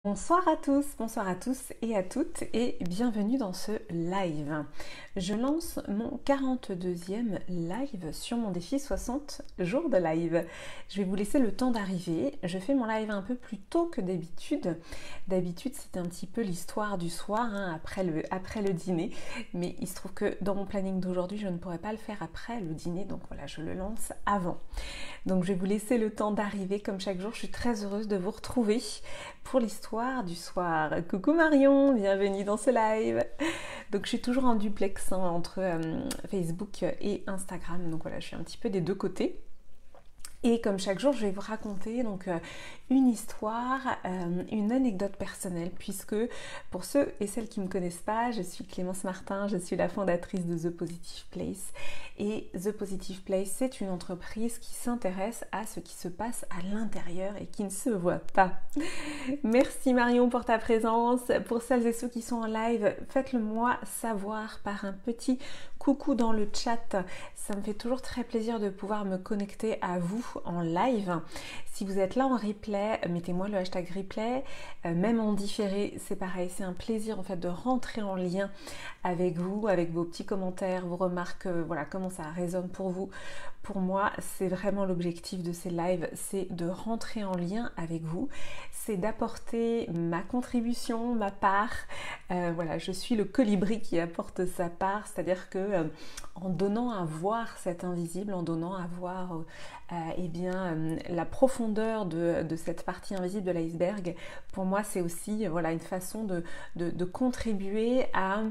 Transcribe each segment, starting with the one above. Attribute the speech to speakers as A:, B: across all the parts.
A: Bonsoir à tous et à toutes et bienvenue dans ce live. Je lance mon 42e live sur mon défi 60 jours de live. Je vais vous laisser le temps d'arriver. Je fais mon live un peu plus tôt que d'habitude. D'habitude c'est un petit peu l'histoire du soir après le dîner. Mais il se trouve que dans mon planning d'aujourd'hui je ne pourrais pas le faire après le dîner. Donc voilà, je le lance avant. Donc je vais vous laisser le temps d'arriver comme chaque jour. Je suis très heureuse de vous retrouver pour l'histoire du soir. Coucou Marion, bienvenue dans ce live. Donc je suis toujours en duplex entre Facebook et Instagram. Donc voilà, je suis un petit peu des deux côtés. Et comme chaque jour, je vais vous raconter donc une histoire, une anecdote personnelle, puisque pour ceux et celles qui ne me connaissent pas, je suis Clémence Martin, je suis la fondatrice de The Positive Place. Et The Positive Place, c'est une entreprise qui s'intéresse à ce qui se passe à l'intérieur et qui ne se voit pas. Merci Marion pour ta présence. Pour celles et ceux qui sont en live, faites-le moi savoir par un petit coucou dans le chat. Ça me fait toujours très plaisir de pouvoir me connecter à vous en live. Si vous êtes là en replay, mettez-moi le hashtag replay. Même en différé, c'est pareil. C'est un plaisir en fait de rentrer en lien avec vous, avec vos petits commentaires, vos remarques, voilà comment ça résonne pour vous. Pour moi, c'est vraiment l'objectif de ces lives, c'est de rentrer en lien avec vous, c'est d'apporter ma contribution, ma part. Voilà, je suis le colibri qui apporte sa part, c'est-à-dire que en donnant à voir cet invisible, en donnant à voir la profondeur de cette partie invisible de l'iceberg, pour moi c'est aussi voilà, une façon de contribuer à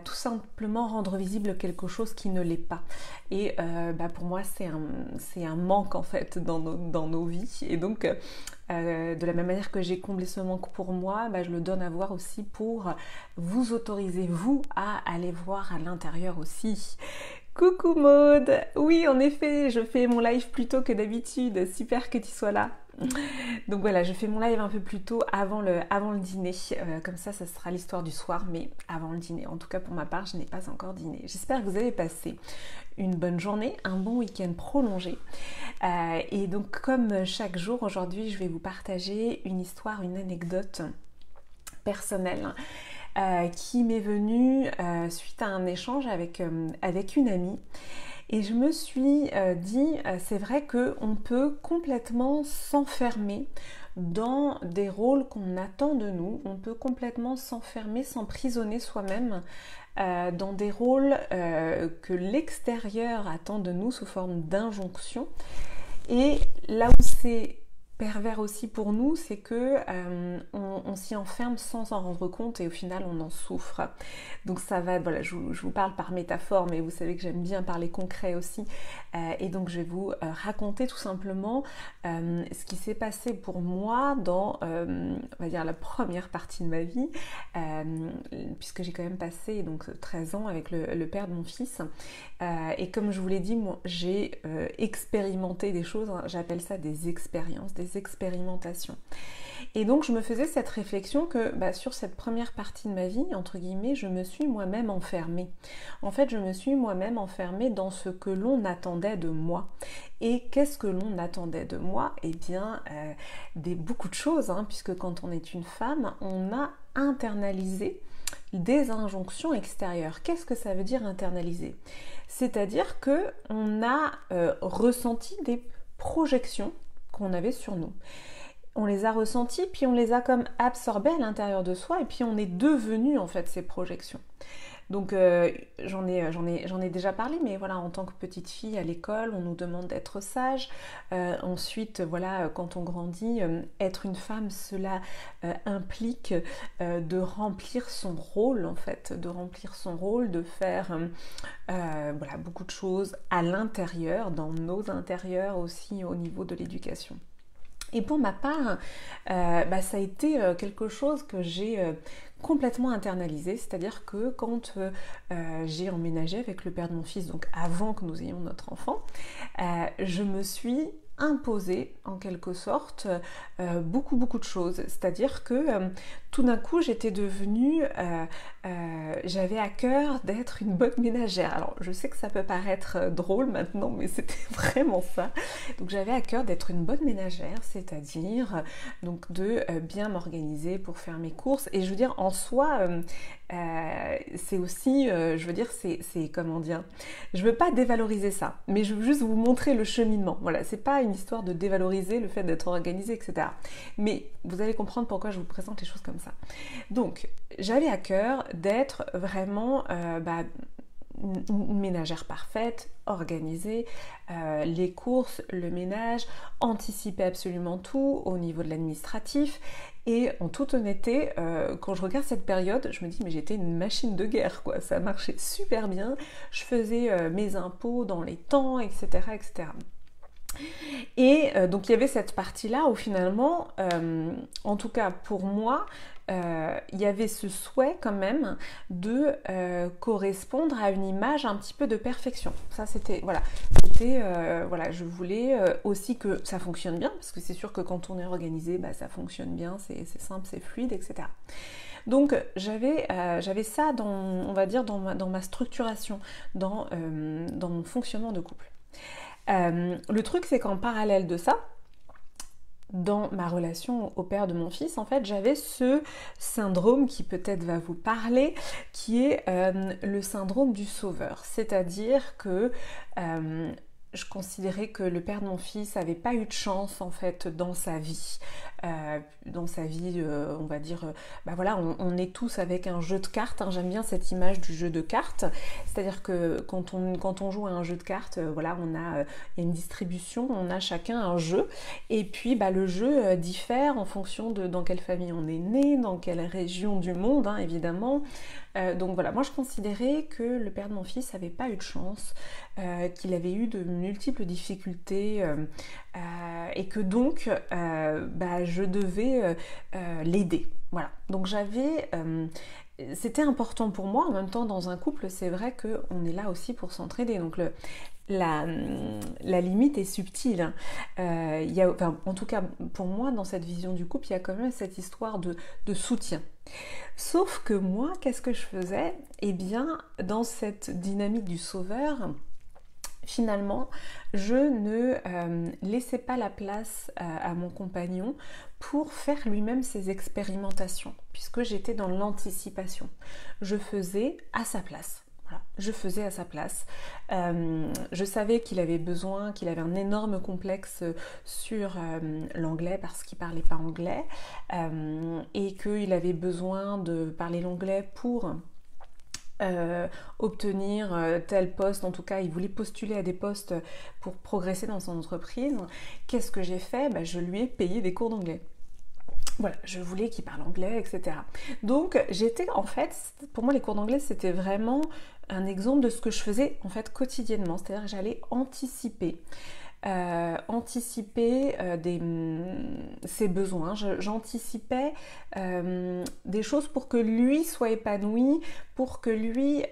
A: tout simplement rendre visible quelque chose qui ne l'est pas. Et pour moi c'est un manque en fait dans nos vies. Et donc de la même manière que j'ai comblé ce manque pour moi, je le donne à voir aussi pour vous autoriser vous à aller voir à l'intérieur aussi. Coucou Maude! Oui, en effet, je fais mon live plus tôt que d'habitude. Super que tu sois là. Donc voilà, je fais mon live un peu plus tôt avant le dîner. Comme ça sera l'histoire du soir, mais avant le dîner. En tout cas, pour ma part, je n'ai pas encore dîné. J'espère que vous avez passé une bonne journée, un bon week-end prolongé. Et donc, comme chaque jour, aujourd'hui, je vais vous partager une histoire, une anecdote personnelle qui m'est venue suite à un échange avec une amie. Et je me suis dit, c'est vrai qu'on peut complètement s'enfermer dans des rôles qu'on attend de nous. On peut complètement s'enfermer, s'emprisonner soi-même dans des rôles que l'extérieur attend de nous sous forme d'injonction. Et là où c'est pervers aussi pour nous, c'est que on s'y enferme sans s'en rendre compte et au final on en souffre. Donc ça va, voilà, je vous parle par métaphore, mais vous savez que j'aime bien parler concret aussi. Et donc je vais vous raconter tout simplement ce qui s'est passé pour moi dans, on va dire, la première partie de ma vie, puisque j'ai quand même passé donc 13 ans avec le père de mon fils. Et comme je vous l'ai dit, moi, j'ai expérimenté des choses, j'appelle ça des expériences, des expérimentations. Et donc je me faisais cette réflexion que sur cette première partie de ma vie, entre guillemets, je me suis moi-même enfermée. En fait, je me suis moi-même enfermée dans ce que l'on attendait de moi. Et qu'est-ce que l'on attendait de moi? Eh bien, beaucoup de choses, puisque quand on est une femme, on a internalisé des injonctions extérieures. Qu'est-ce que ça veut dire internaliser? C'est-à-dire que on a ressenti des projections qu'on avait sur nous. On les a ressentis, puis on les a comme absorbés à l'intérieur de soi, et puis on est devenu en fait ces projections. Donc j'en ai déjà parlé, mais voilà, en tant que petite fille à l'école, on nous demande d'être sage. Ensuite, voilà, quand on grandit, être une femme, cela implique de remplir son rôle, en fait, de remplir son rôle, de faire voilà, beaucoup de choses à l'intérieur, dans nos intérieurs aussi au niveau de l'éducation. Et pour ma part, ça a été quelque chose que j'ai complètement internalisé, c'est-à-dire que quand j'ai emménagé avec le père de mon fils, donc avant que nous ayons notre enfant, je me suis imposé en quelque sorte beaucoup de choses. C'est-à-dire que tout d'un coup j'étais devenue, j'avais à cœur d'être une bonne ménagère. Alors je sais que ça peut paraître drôle maintenant, mais c'était vraiment ça. Donc j'avais à cœur d'être une bonne ménagère, c'est-à-dire donc de bien m'organiser pour faire mes courses. Et je veux dire, en soi, c'est aussi, je veux dire, c'est comment dire, je veux pas dévaloriser ça, mais je veux juste vous montrer le cheminement. Voilà, c'est pas une histoire de dévaloriser le fait d'être organisé, etc. Mais vous allez comprendre pourquoi je vous présente les choses comme ça. Donc, j'avais à cœur d'être vraiment une ménagère parfaite, organisée, les courses, le ménage, anticiper absolument tout au niveau de l'administratif. Et en toute honnêteté, quand je regarde cette période, je me dis mais j'étais une machine de guerre, quoi. Ça marchait super bien, je faisais mes impôts dans les temps, etc. etc. Et donc il y avait cette partie-là où finalement, en tout cas pour moi, il y avait ce souhait quand même de correspondre à une image un petit peu de perfection. Ça c'était, voilà, voilà, je voulais aussi que ça fonctionne bien, parce que c'est sûr que quand on est organisé, bah, ça fonctionne bien, c'est simple, c'est fluide, etc. Donc j'avais ça dans, on va dire, dans ma structuration, dans mon fonctionnement de couple. Le truc, c'est qu'en parallèle de ça, dans ma relation au père de mon fils, en fait, j'avais ce syndrome qui peut-être va vous parler, qui est le syndrome du sauveur. C'est-à-dire que je considérais que le père de mon fils n'avait pas eu de chance en fait dans sa vie. On va dire, bah voilà, on est tous avec un jeu de cartes. Hein. J'aime bien cette image du jeu de cartes. C'est-à-dire que quand on joue à un jeu de cartes, voilà, il y a une distribution, on a chacun un jeu. Et puis bah, le jeu diffère en fonction de dans quelle famille on est né, dans quelle région du monde, hein, évidemment. Donc voilà, moi je considérais que le père de mon fils n'avait pas eu de chance, qu'il avait eu de multiples difficultés et que donc je devais l'aider. Voilà, donc c'était important pour moi. En même temps, dans un couple, c'est vrai qu'on est là aussi pour s'entraider. Donc la limite est subtile. En tout cas, pour moi, dans cette vision du couple, il y a quand même cette histoire de soutien. Sauf que moi, qu'est-ce que je faisais? Eh bien, dans cette dynamique du sauveur, finalement, je ne laissais pas la place à mon compagnon pour faire lui-même ses expérimentations, puisque j'étais dans l'anticipation. Je faisais à sa place. Voilà, je faisais à sa place. Je savais qu'il avait un énorme complexe sur l'anglais parce qu'il ne parlait pas anglais et qu'il avait besoin de parler l'anglais pour obtenir tel poste. En tout cas, il voulait postuler à des postes pour progresser dans son entreprise. Qu'est-ce que j'ai fait? Je lui ai payé des cours d'anglais. Voilà, je voulais qu'il parle anglais, etc. Donc, pour moi, les cours d'anglais, c'était vraiment un exemple de ce que je faisais en fait quotidiennement. C'est-à-dire que j'allais anticiper ses besoins. J'anticipais des choses pour que lui soit épanoui, pour que lui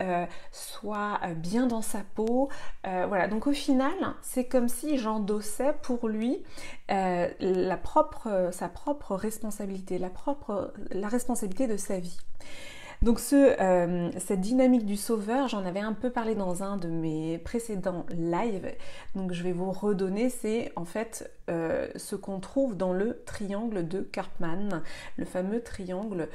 A: soit bien dans sa peau. Voilà, donc au final, c'est comme si j'endossais pour lui sa propre responsabilité, la responsabilité de sa vie. Donc cette dynamique du sauveur, j'en avais un peu parlé dans un de mes précédents lives, donc je vais vous redonner, c'est en fait ce qu'on trouve dans le triangle de Karpman, le fameux triangle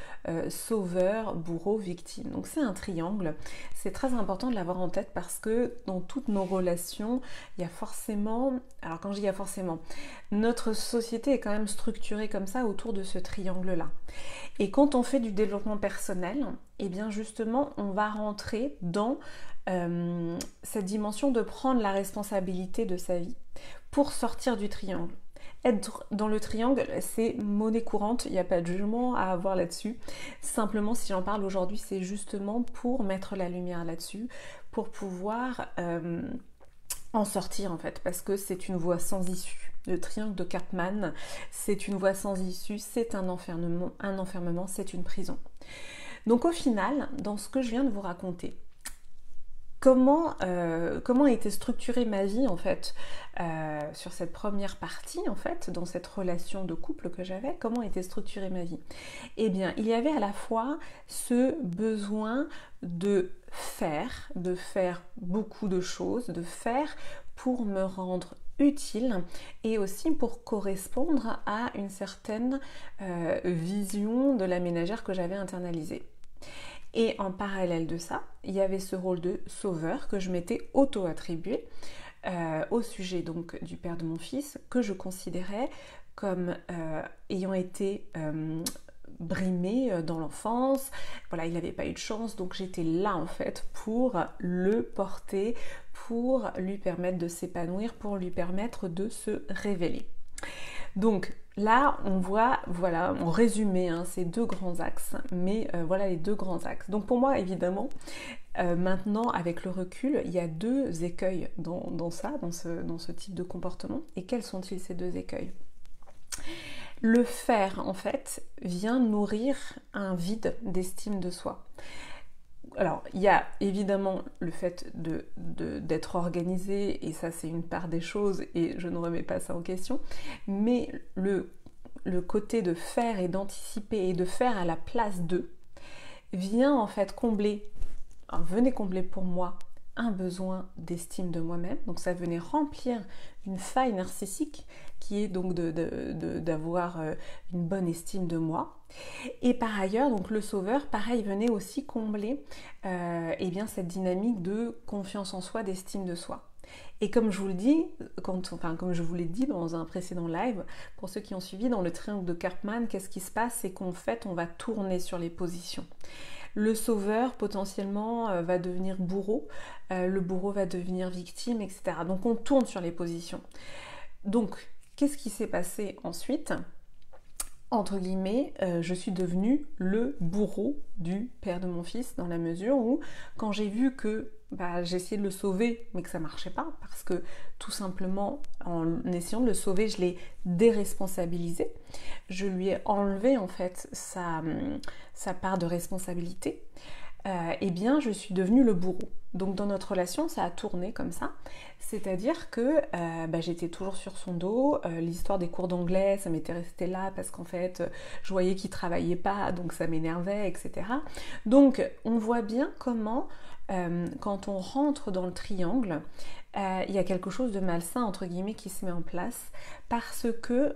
A: sauveur, bourreau, victime. Donc c'est un triangle, c'est très important de l'avoir en tête parce que dans toutes nos relations, il y a forcément, alors quand je dis il y a forcément, notre société est quand même structurée comme ça autour de ce triangle-là. Et quand on fait du développement personnel, eh bien justement, on va rentrer dans cette dimension de prendre la responsabilité de sa vie pour sortir du triangle. Être dans le triangle, c'est monnaie courante, il n'y a pas de jugement à avoir là-dessus. Simplement, si j'en parle aujourd'hui, c'est justement pour mettre la lumière là-dessus, pour pouvoir en sortir en fait, parce que c'est une voie sans issue. Le triangle de Karpman, c'est une voie sans issue, c'est un enfermement, c'est une prison. Donc au final, dans ce que je viens de vous raconter, comment a été structurée ma vie en fait sur cette première partie en fait, dans cette relation de couple que j'avais, comment était structurée ma vie? Eh bien, il y avait à la fois ce besoin de faire beaucoup de choses, de faire pour me rendre utile et aussi pour correspondre à une certaine vision de la ménagère que j'avais internalisée. Et en parallèle de ça, il y avait ce rôle de sauveur que je m'étais auto-attribué au sujet donc du père de mon fils, que je considérais comme ayant été brimé dans l'enfance. Voilà, il n'avait pas eu de chance, donc j'étais là en fait pour le porter, pour lui permettre de s'épanouir, pour lui permettre de se révéler. Donc là, on voit, voilà, en résumé, hein, ces deux grands axes, mais voilà les deux grands axes. Donc pour moi, évidemment, maintenant, avec le recul, il y a deux écueils dans ce type de comportement. Et quels sont-ils ces deux écueils? Le faire, en fait, vient nourrir un vide d'estime de soi. Alors, il y a évidemment le fait d'être organisé, et ça c'est une part des choses, et je ne remets pas ça en question, mais le côté de faire et d'anticiper et de faire à la place d'eux vient en fait venait combler pour moi un besoin d'estime de moi-même. Donc ça venait remplir une faille narcissique qui est donc d'avoir une bonne estime de moi. Et par ailleurs, donc le sauveur, pareil, venait aussi combler bien cette dynamique de confiance en soi, d'estime de soi. Et comme je vous le dis, comme je vous l'ai dit dans un précédent live, pour ceux qui ont suivi dans le triangle de Karpman, qu'est-ce qui se passe? C'est qu'en fait, on va tourner sur les positions. Le sauveur, potentiellement, va devenir bourreau, le bourreau va devenir victime, etc. Donc on tourne sur les positions. Donc, qu'est-ce qui s'est passé ensuite? Entre guillemets, je suis devenue le bourreau du père de mon fils, dans la mesure où, quand j'ai vu que j'ai essayé de le sauver, mais que ça marchait pas, parce que tout simplement, en essayant de le sauver, je l'ai déresponsabilisé. Je lui ai enlevé en fait sa part de responsabilité. Je suis devenue le bourreau. Donc dans notre relation, ça a tourné comme ça. C'est-à-dire que j'étais toujours sur son dos. L'histoire des cours d'anglais, ça m'était resté là parce qu'en fait, je voyais qu'il travaillait pas, donc ça m'énervait, etc. Donc on voit bien comment, quand on rentre dans le triangle, il y a quelque chose de malsain, entre guillemets, qui se met en place parce que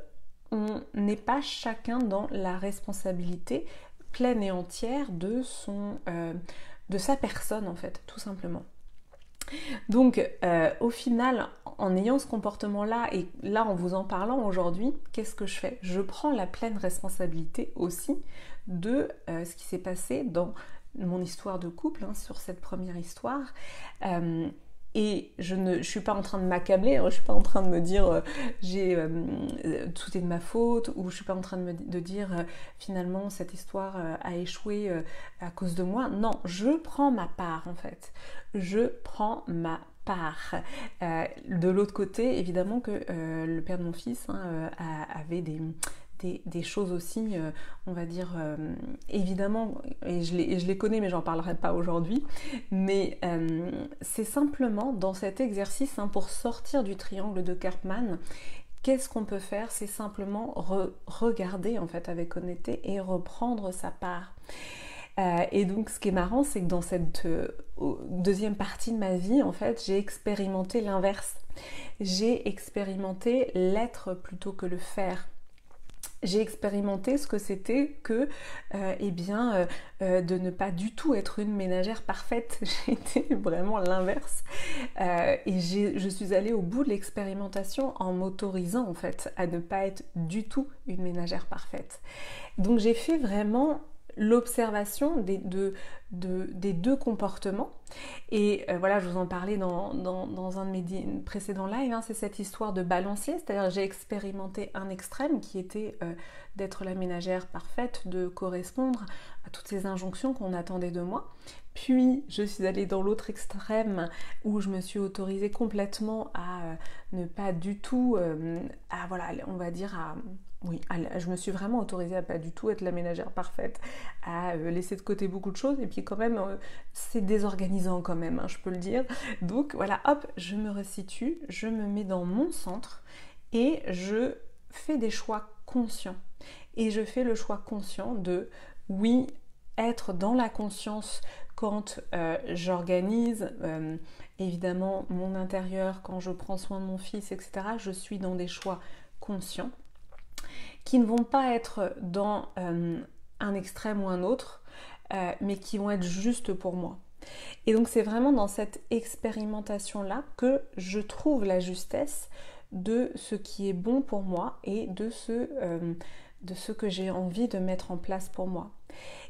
A: on n'est pas chacun dans la responsabilité pleine et entière de sa personne, en fait, tout simplement. Donc au final, en ayant ce comportement-là, et là en vous en parlant aujourd'hui, qu'est-ce que je fais? Je prends la pleine responsabilité aussi de ce qui s'est passé dans mon histoire de couple, sur cette première histoire. Et je suis pas en train de m'accabler, je suis pas en train de me dire tout est de ma faute, ou je suis pas en train de dire finalement cette histoire a échoué à cause de moi. Non, je prends ma part en fait. Je prends ma part. De l'autre côté, évidemment que le père de mon fils avait des choses aussi, on va dire, évidemment, et je les connais, mais j'en parlerai pas aujourd'hui, mais c'est simplement dans cet exercice, pour sortir du triangle de Karpman, qu'est-ce qu'on peut faire? C'est simplement regarder en fait avec honnêteté et reprendre sa part. Et donc ce qui est marrant, c'est que dans cette deuxième partie de ma vie, en fait, j'ai expérimenté l'inverse. J'ai expérimenté l'être plutôt que le faire. J'ai expérimenté ce que c'était que de ne pas du tout être une ménagère parfaite. J'ai été vraiment l'inverse. Et je suis allée au bout de l'expérimentation en m'autorisant en fait à ne pas être du tout une ménagère parfaite. Donc j'ai fait vraiment l'observation des deux comportements. Et voilà, je vous en parlais dans un de mes précédents lives, c'est cette histoire de balancier, c'est-à-dire j'ai expérimenté un extrême qui était d'être la ménagère parfaite, de correspondre à toutes ces injonctions qu'on attendait de moi. Puis je suis allée dans l'autre extrême où je me suis autorisée complètement à ne pas du tout, on Oui, je me suis vraiment autorisée à pas du tout être la ménagère parfaite, à laisser de côté beaucoup de choses et puis quand même c'est désorganisant quand même, hein, je peux le dire. Donc voilà, hop, je me resitue, je me mets dans mon centre et je fais des choix conscients. Et je fais le choix conscient de, oui, être dans la conscience quand j'organise évidemment mon intérieur, quand je prends soin de mon fils, etc. Je suis dans des choix conscients qui ne vont pas être dans un extrême ou un autre, mais qui vont être juste pour moi. Et donc c'est vraiment dans cette expérimentation-là que je trouve la justesse de ce qui est bon pour moi et de ce que j'ai envie de mettre en place pour moi.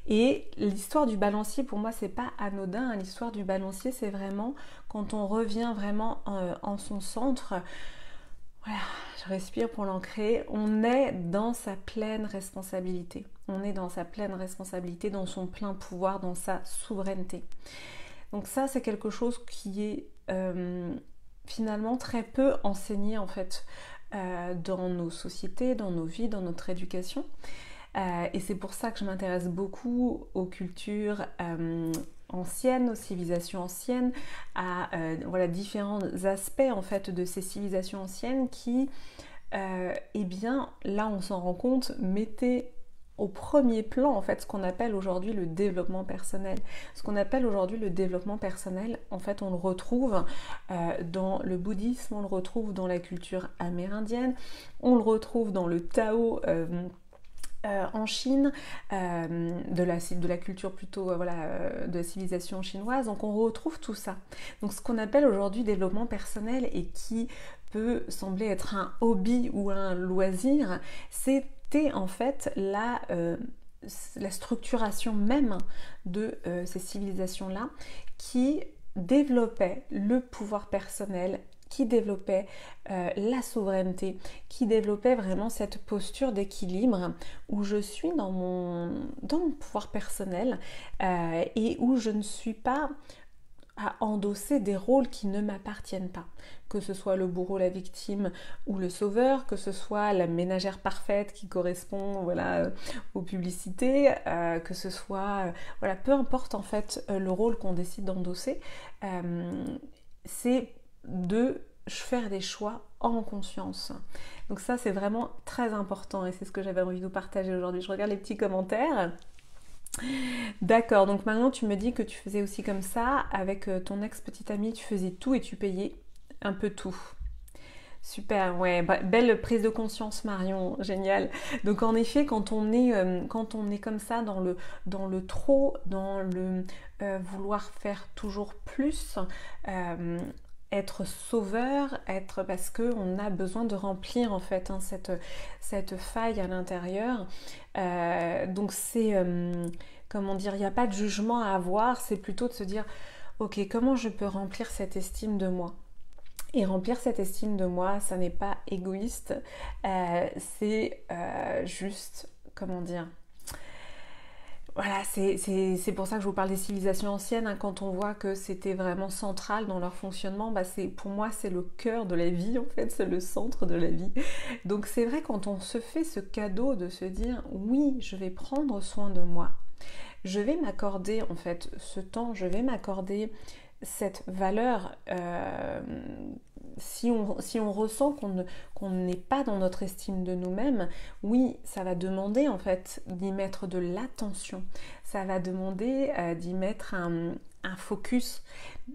A: Et l'histoire du balancier, pour moi, c'est pas anodin. Hein. L'histoire du balancier, c'est vraiment quand on revient vraiment en son centre. Voilà, je respire pour l'ancrer. On est dans sa pleine responsabilité. On est dans sa pleine responsabilité, dans son plein pouvoir, dans sa souveraineté. Donc ça, c'est quelque chose qui est finalement très peu enseigné en fait dans nos sociétés, dans nos vies, dans notre éducation. Et c'est pour ça que je m'intéresse beaucoup aux cultures anciennes, aux civilisations anciennes, à voilà, différents aspects en fait de ces civilisations anciennes qui, eh bien, là on s'en rend compte, mettaient au premier plan en fait ce qu'on appelle aujourd'hui le développement personnel. Ce qu'on appelle aujourd'hui le développement personnel, en fait on le retrouve dans le bouddhisme, on le retrouve dans la culture amérindienne, on le retrouve dans le Tao en Chine, de la culture plutôt de la civilisation chinoise. Donc on retrouve tout ça. Donc ce qu'on appelle aujourd'hui développement personnel et qui peut sembler être un hobby ou un loisir, c'était en fait la structuration même de ces civilisations-là qui développaient le pouvoir personnel, qui développait la souveraineté, qui développait vraiment cette posture d'équilibre où je suis dans mon pouvoir personnel et où je ne suis pas à endosser des rôles qui ne m'appartiennent pas. Que ce soit le bourreau, la victime ou le sauveur, que ce soit la ménagère parfaite qui correspond aux publicités, que ce soit peu importe en fait le rôle qu'on décide d'endosser, c'est de faire des choix en conscience. Donc ça c'est vraiment très important et c'est ce que j'avais envie de vous partager aujourd'hui. Je regarde les petits commentaires. D'accord, donc maintenant tu me dis que tu faisais aussi comme ça avec ton ex-petite amie, tu faisais tout et tu payais un peu tout. Super, ouais, belle prise de conscience Marion, génial. Donc en effet, quand on est comme ça dans le trop, dans le vouloir faire toujours plus, être sauveur, parce qu'on a besoin de remplir en fait cette faille à l'intérieur. Donc c'est, comment dire, il n'y a pas de jugement à avoir, c'est plutôt de se dire, ok, comment je peux remplir cette estime de moi ? Et remplir cette estime de moi, ça n'est pas égoïste, c'est juste, comment dire, voilà, c'est pour ça que je vous parle des civilisations anciennes, hein, quand on voit que c'était vraiment central dans leur fonctionnement, pour moi c'est le cœur de la vie en fait, c'est le centre de la vie. Donc c'est vrai quand on se fait ce cadeau de se dire oui, je vais prendre soin de moi, je vais m'accorder en fait ce temps, je vais m'accorder cette valeur, si on ressent qu'on n'est pas dans notre estime de nous-mêmes, oui, ça va demander en fait d'y mettre de l'attention, ça va demander d'y mettre un focus,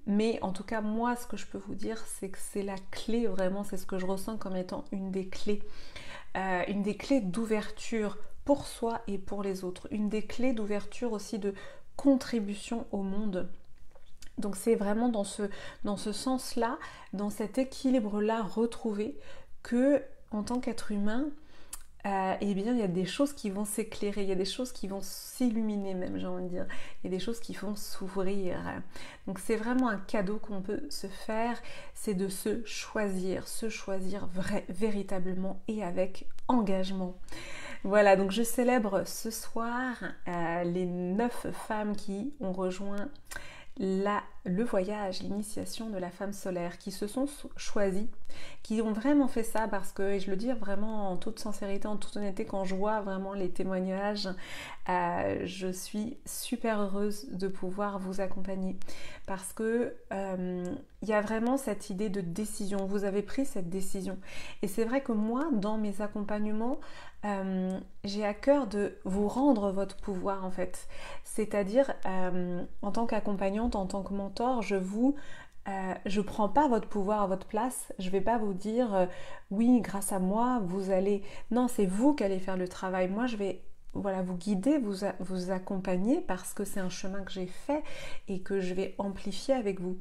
A: mais en tout cas moi ce que je peux vous dire c'est que c'est la clé vraiment, c'est ce que je ressens comme étant une des clés d'ouverture pour soi et pour les autres, une des clés d'ouverture aussi de contribution au monde. Donc c'est vraiment dans ce sens-là, dans cet équilibre-là retrouvé que, en tant qu'être humain, eh bien, il y a des choses qui vont s'éclairer, il y a des choses qui vont s'illuminer même, j'ai envie de dire. Il y a des choses qui vont s'ouvrir. Donc c'est vraiment un cadeau qu'on peut se faire, c'est de se choisir véritablement et avec engagement. Voilà, donc je célèbre ce soir les 9 femmes qui ont rejoint la le voyage, l'initiation de la femme solaire, qui se sont choisis, qui ont vraiment fait ça parce que, et je le dis vraiment en toute sincérité, en toute honnêteté, quand je vois vraiment les témoignages, je suis super heureuse de pouvoir vous accompagner parce que il y a vraiment cette idée de décision. Vous avez pris cette décision. Et c'est vrai que moi, dans mes accompagnements, j'ai à cœur de vous rendre votre pouvoir en fait. C'est-à-dire, en tant qu'accompagnante, en tant que mentor, je prends pas votre pouvoir à votre place. Je vais pas vous dire oui, grâce à moi, vous allez. Non, c'est vous qui allez faire le travail. Moi, je vais voilà, vous guider, vous accompagner parce que c'est un chemin que j'ai fait et que je vais amplifier avec vous.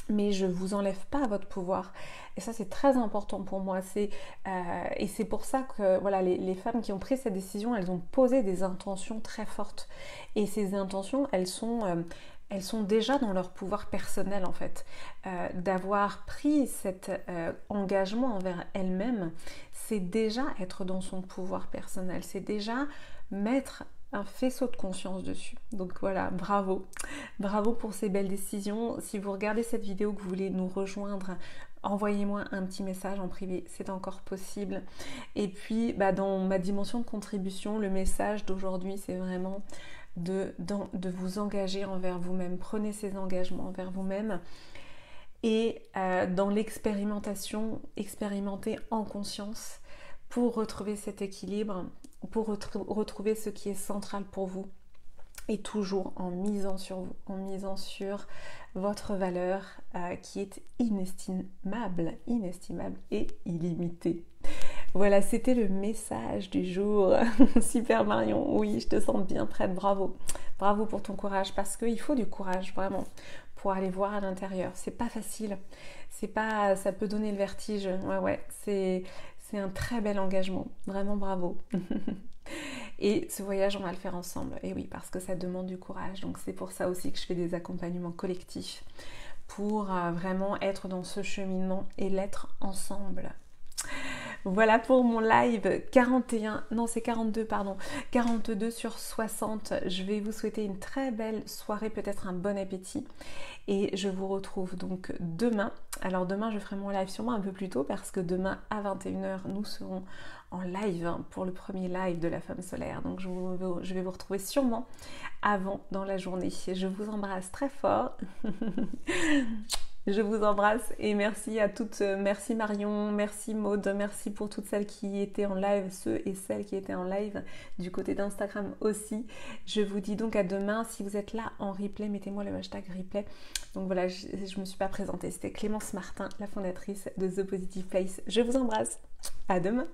A: Mais je ne vous enlève pas votre pouvoir. Et ça, c'est très important pour moi. Et c'est pour ça que voilà, les femmes qui ont pris cette décision, elles ont posé des intentions très fortes. Et ces intentions, elles sont déjà dans leur pouvoir personnel en fait. D'avoir pris cet engagement envers elles-mêmes, c'est déjà être dans son pouvoir personnel. C'est déjà mettre un faisceau de conscience dessus. Donc voilà, bravo. Bravo pour ces belles décisions. Si vous regardez cette vidéo, que vous voulez nous rejoindre, envoyez-moi un petit message en privé, c'est encore possible. Et puis, dans ma dimension de contribution, le message d'aujourd'hui, c'est vraiment de vous engager envers vous-même. Prenez ces engagements envers vous-même. Et dans l'expérimentation, expérimentez en conscience pour retrouver cet équilibre, pour retrouver ce qui est central pour vous. Et toujours en misant sur vous, en misant sur votre valeur qui est inestimable et illimitée. Voilà, c'était le message du jour. Super Marion, oui, je te sens bien prête, bravo. Bravo pour ton courage, parce qu'il faut du courage, vraiment, pour aller voir à l'intérieur. C'est pas facile, ça peut donner le vertige. Ouais, c'est un très bel engagement, vraiment bravo. Et ce voyage, on va le faire ensemble. Et oui, parce que ça demande du courage. Donc c'est pour ça aussi que je fais des accompagnements collectifs pour vraiment être dans ce cheminement et l'être ensemble. Voilà pour mon live 42 sur 60. Je vais vous souhaiter une très belle soirée, peut-être un bon appétit. Et je vous retrouve donc demain. Alors demain, je ferai mon live sûrement un peu plus tôt parce que demain à 21h, nous serons en live pour le premier live de la femme solaire. Donc je vais vous retrouver sûrement avant dans la journée. Je vous embrasse très fort. Je vous embrasse et merci à toutes, merci Marion, merci Maude, merci pour toutes celles qui étaient en live, ceux et celles qui étaient en live du côté d'Instagram aussi. Je vous dis donc à demain. Si vous êtes là en replay, mettez-moi le hashtag replay. Donc voilà, je me suis pas présentée, c'était Clémence Martin, la fondatrice de The Positive Place. Je vous embrasse, à demain.